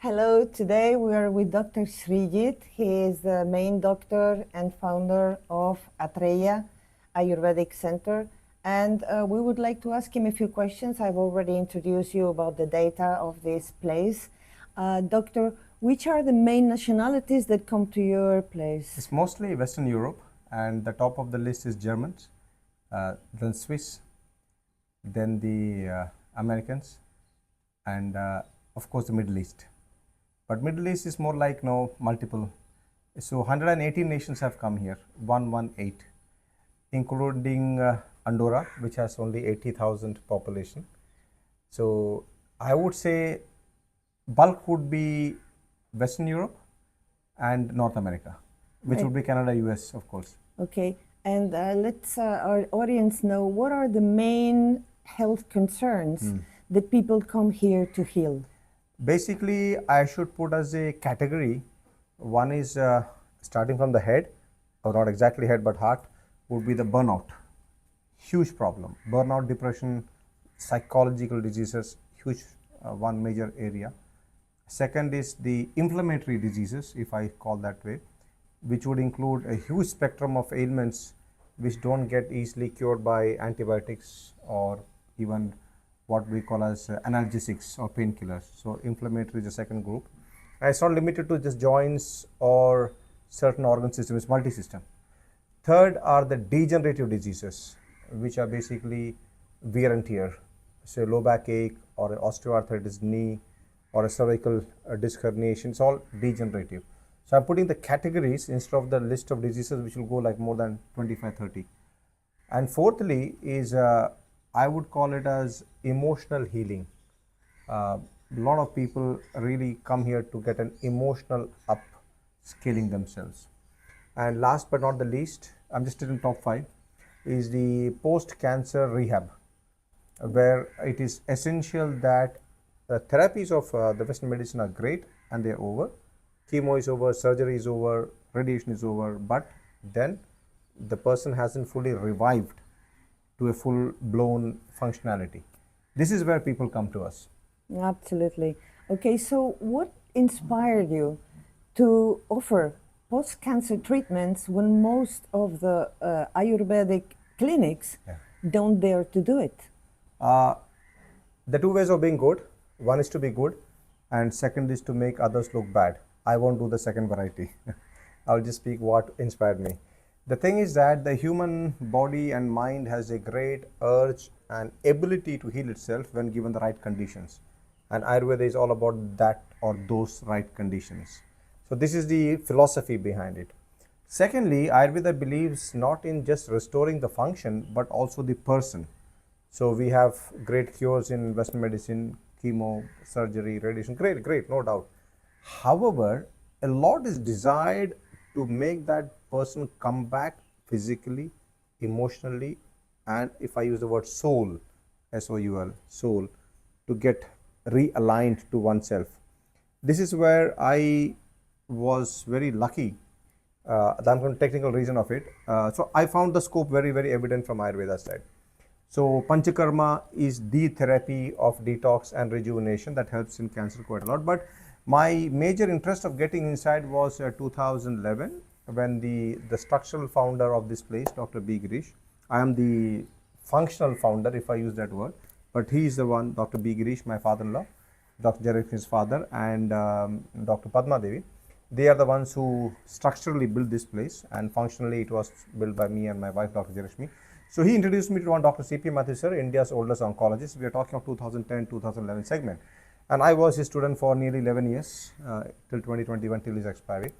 Hello, today we are with Dr. Sreejit. He is the main doctor and founder of Athreya Ayurvedic Center. And we would like to ask him a few questions. I've already introduced you about the data of this place. Doctor, which are the main nationalities that come to your place? It's mostly Western Europe, and the top of the list is Germans, then Swiss, then the Americans, and of course the Middle East. But Middle East is more like multiple. So 118 nations have come here, 118, including Andorra, which has only 80,000 population. So I would say bulk would be Western Europe and North America, which would be Canada, US, of course. Okay, and let's our audience know what are the main health concerns that people come here to heal. Basically, I should put as a category. One is starting from the head, or not exactly head, but heart, would be the burnout. Huge problem. Burnout, depression, psychological diseases, huge one major area. Second is the inflammatory diseases, if I call that way, which would include a huge spectrum of ailments which don't get easily cured by antibiotics or even what we call as analgesics or painkillers. So inflammatory is the second group. And it's not limited to just joints or certain organ systems, it's multi-system. Third are the degenerative diseases, which are basically wear and tear. So low back ache or osteoarthritis knee or a cervical disc herniation, it's all degenerative. So I'm putting the categories instead of the list of diseases, which will go like more than 25, 30. And fourthly is I would call it as emotional healing. A lot of people really come here to get an emotional upscaling themselves. And last but not the least, I'm just in top 5, is the post-cancer rehab, where it is essential that the therapies of the Western medicine are great and they're over. Chemo is over, surgery is over, radiation is over, but then the person hasn't fully revived to a full-blown functionality. This is where people come to us. Absolutely. Okay, so what inspired you to offer post-cancer treatments when most of the Ayurvedic clinics don't dare to do it? The two ways of being good. One is to be good, and second is to make others look bad. I won't do the second variety. I'll just speak what inspired me. The thing is that the human body and mind has a great urge and ability to heal itself when given the right conditions. And Ayurveda is all about that or those right conditions. So this is the philosophy behind it. Secondly, Ayurveda believes not in just restoring the function, but also the person. So we have great cures in Western medicine, chemo, surgery, radiation, great, no doubt. However, a lot is desired to make that person come back physically, emotionally, and if I use the word soul, S-O-U-L, soul, to get realigned to oneself. This is where I was very lucky. I'm from technical reason of it. So I found the scope very, very evident from Ayurveda side. So Panchakarma is the therapy of detox and rejuvenation that helps in cancer quite a lot. But my major interest of getting inside was 2011 when the structural founder of this place, Dr. B. Girish, I am the functional founder if I use that word, but he is the one, Dr. B. Girish, my father-in-law, Dr. Jarak's father, and Dr. Padma Devi. They are the ones who structurally built this place, and functionally it was built by me and my wife, Dr. Jarashmi. So he introduced me to one Dr. C.P. Mathur sir, India's oldest oncologist. We are talking of 2010-2011 segment. And I was his student for nearly 11 years, till 2021, till his expiry.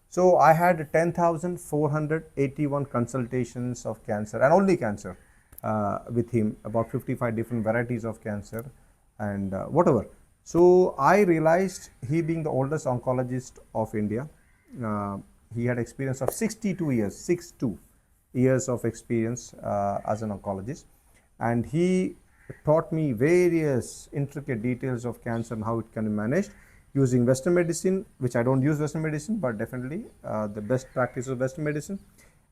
So I had 10,481 consultations of cancer, and only cancer, with him, about 55 different varieties of cancer and whatever. So I realized, he being the oldest oncologist of India, he had experience of 62 years, 62 years of experience as an oncologist, and he taught me various intricate details of cancer and how it can be managed using Western medicine, which I don't use Western medicine, but definitely the best practices of Western medicine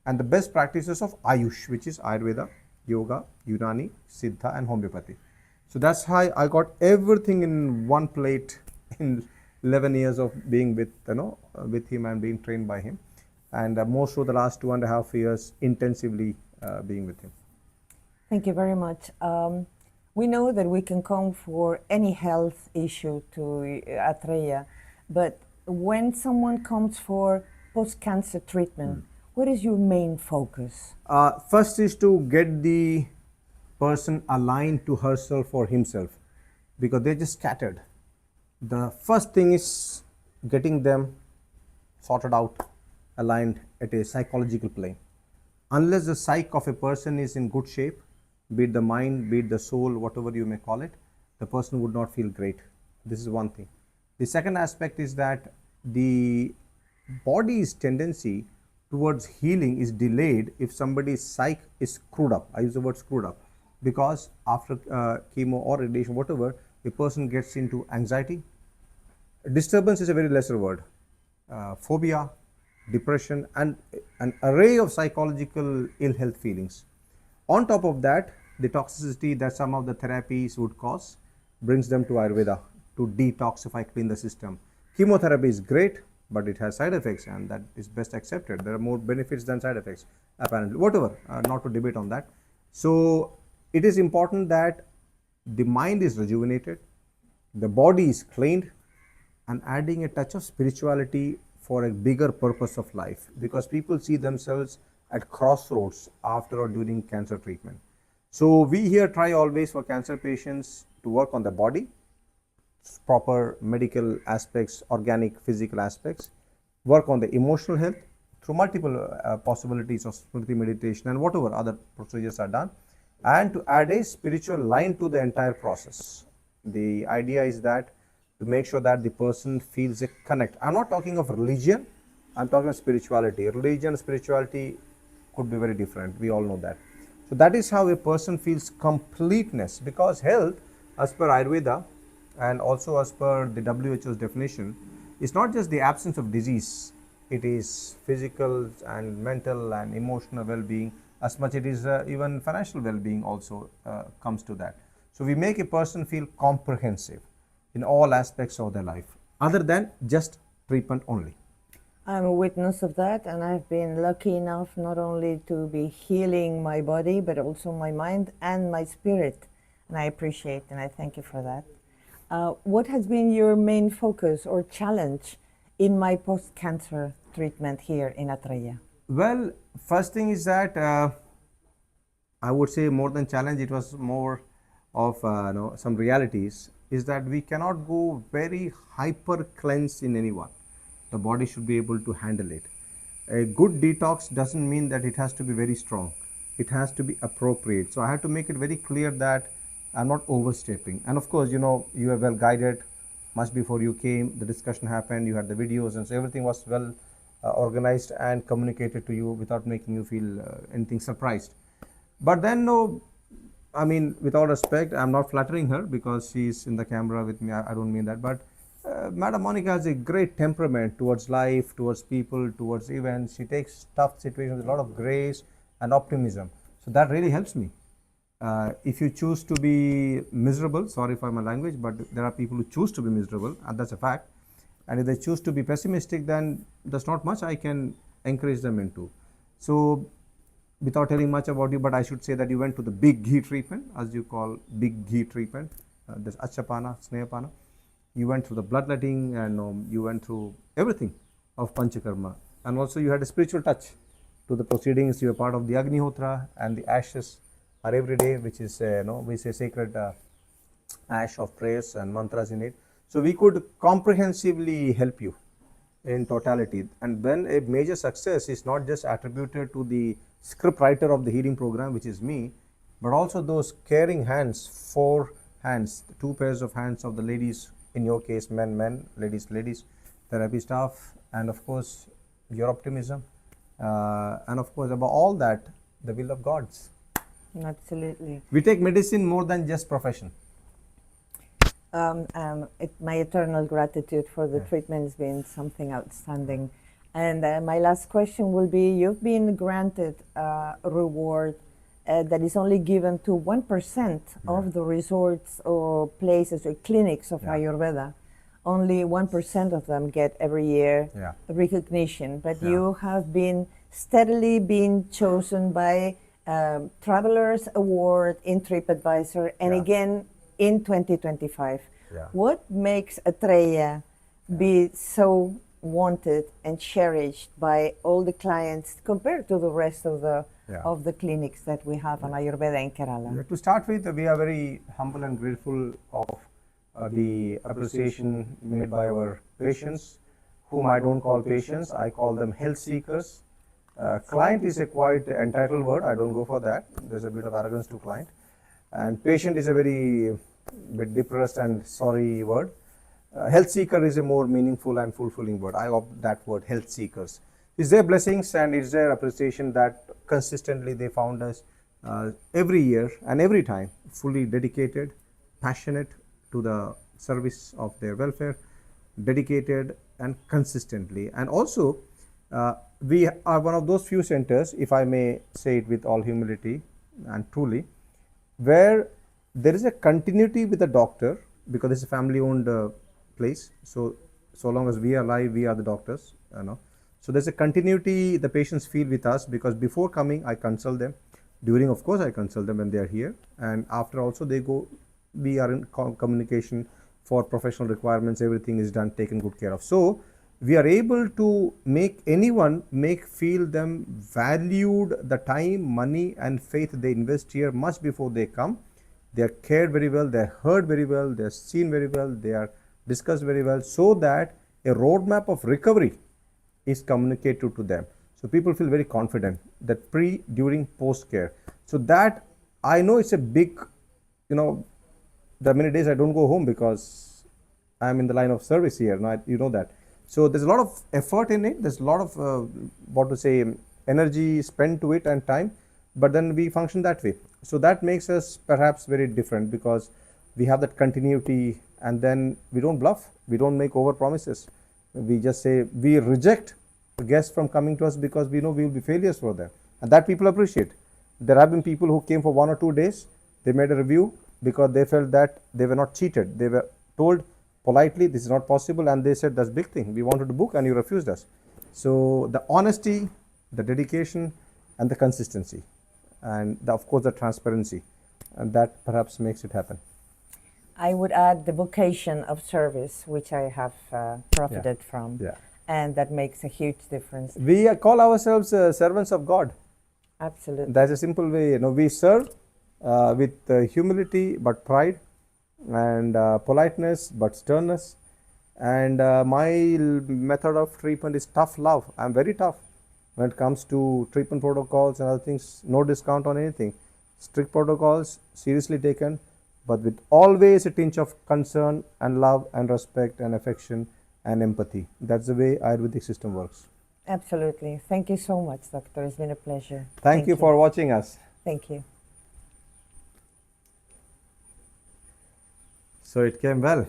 and the best practices of Ayush, which is Ayurveda, Yoga, Unani, Siddha and Homeopathy. So that's how I got everything in one plate in 11 years of being with with him and being trained by him, and most of the last 2.5 years intensively being with him. Thank you very much. We know that we can come for any health issue to Athreya, but when someone comes for post-cancer treatment, what is your main focus? First is to get the person aligned to herself or himself, because they're just scattered. The first thing is getting them sorted out, aligned at a psychological plane. Unless the psyche of a person is in good shape, be it the mind, be it the soul, whatever you may call it, the person would not feel great. This is one thing. The second aspect is that the body's tendency towards healing is delayed if somebody's psyche is screwed up. I use the word screwed up because after chemo or radiation, whatever, a person gets into anxiety. Disturbance is a very lesser word. Phobia, depression, and an array of psychological ill health feelings. On top of that, the toxicity that some of the therapies would cause brings them to Ayurveda to detoxify, clean the system. Chemotherapy is great, but it has side effects, and that is best accepted. There are more benefits than side effects, apparently. Whatever, not to debate on that. So, it is important that the mind is rejuvenated, the body is cleaned, and adding a touch of spirituality for a bigger purpose of life, because people see themselves at crossroads after or during cancer treatment. So we here try always for cancer patients to work on the body, proper medical aspects, organic physical aspects, work on the emotional health through multiple possibilities of smriti meditation and whatever other procedures are done, and to add a spiritual line to the entire process. The idea is that to make sure that the person feels a connect. I'm not talking of religion, I'm talking of spirituality. Religion, spirituality could be very different. We all know that. So that is how a person feels completeness, because health, as per Ayurveda and also as per the WHO's definition, is not just the absence of disease. It is physical and mental and emotional well-being. As much it is even financial well-being also comes to that. So we make a person feel comprehensive in all aspects of their life, other than just treatment only. I'm a witness of that, and I've been lucky enough not only to be healing my body, but also my mind and my spirit. And I appreciate and I thank you for that. What has been your main focus or challenge in my post-cancer treatment here in Athreya? Well, first thing is that I would say more than challenge, it was more of some realities, is that we cannot go very hyper cleanse in anyone. The body should be able to handle it. A good detox doesn't mean that it has to be very strong. It has to be appropriate. So I had to make it very clear that I'm not overstepping. And of course, you were well guided. Much before you came, the discussion happened, you had the videos, and so everything was well organized and communicated to you without making you feel anything surprised. But then, no, I mean, with all respect, I'm not flattering her because she's in the camera with me. I don't mean that. But Madam Monica has a great temperament towards life, towards people, towards events. She takes tough situations with a lot of grace and optimism. So that really helps me. If you choose to be miserable, sorry for my language, but there are people who choose to be miserable, and that's a fact. And if they choose to be pessimistic, then there's not much I can encourage them into. So, without telling much about you, but I should say that you went to the big ghee treatment, as you call big ghee treatment. There's Achapana, Snehapana. You went through the bloodletting, and you went through everything of Panchakarma. And also you had a spiritual touch to the proceedings. You were part of the Agnihotra, and the ashes are every day, which is, we say sacred ash of prayers and mantras in it. So we could comprehensively help you in totality. And then a major success is not just attributed to the script writer of the healing program, which is me, but also those caring hands, 4 hands, 2 pairs of hands of the ladies, in your case men, ladies, therapy staff, and of course your optimism, and of course above all that, the will of God's. Absolutely. We take medicine more than just profession. My eternal gratitude for the treatment has been something outstanding. And my last question will be, you've been granted a reward that is only given to 1% of the resorts or places or clinics of Ayurveda. only 1% of them get every year Yeah. recognition, but Yeah. you have been steadily being chosen by Travelers Award in TripAdvisor and Yeah. again in 2025. Yeah. What makes Atreya be so wanted and cherished by all the clients compared to the rest of the Yeah. of the clinics that we have on Ayurveda in Kerala? Yeah, to start with, we are very humble and grateful of the appreciation made by our patients, whom I don't call patients, I call them health seekers. Client is a quite entitled word, I don't go for that. There's a bit of arrogance to client. And patient is a very bit depressed and sorry word. Health seeker is a more meaningful and fulfilling word. I opt that word, health seekers. It's their blessings and it's their appreciation that consistently they found us every year and every time fully dedicated, passionate to the service of their welfare, dedicated and consistently. And also, we are one of those few centers, if I may say it with all humility and truly, where there is a continuity with the doctor because it's a family owned place. So long as we are alive, we are the doctors, you know. So there's a continuity the patients feel with us because before coming I consult them, during of course I consult them when they are here, and after also they go, we are in communication for professional requirements, everything is done, taken good care of. So we are able to make anyone feel them valued the time, money and faith they invest here much before they come. They are cared very well, they are heard very well, they are seen very well, they are discussed very well, so that a roadmap of recovery is communicated to them. So people feel very confident that pre, during, post care. So that I know it's a big, you know, there are many days I don't go home because I'm in the line of service here. No, you know that. So there's a lot of effort in it. There's a lot of what to say, energy spent to it and time. But then we function that way. So that makes us perhaps very different because we have that continuity, and then we don't bluff. We don't make over promises. We just say we reject guests from coming to us because we know we will be failures for them, and that people appreciate. There have been people who came for 1 or 2 days. They made a review because they felt that they were not cheated. They were told politely this is not possible, and they said that's big thing, we wanted to book and you refused us. So the honesty, the dedication and the consistency, and of course the transparency, and that perhaps makes it happen. I would add the vocation of service, which I have profited from, and that makes a huge difference. We call ourselves servants of God. Absolutely. That's a simple way. You know, we serve with humility but pride, and politeness but sternness. And my method of treatment is tough love. I'm very tough when it comes to treatment protocols and other things. No discount on anything. Strict protocols, seriously taken, but with always a tinge of concern and love and respect and affection and empathy. That's the way Ayurvedic system works. Absolutely. Thank you so much, Doctor. It's been a pleasure. Thank you for watching us. Thank you. So it came well.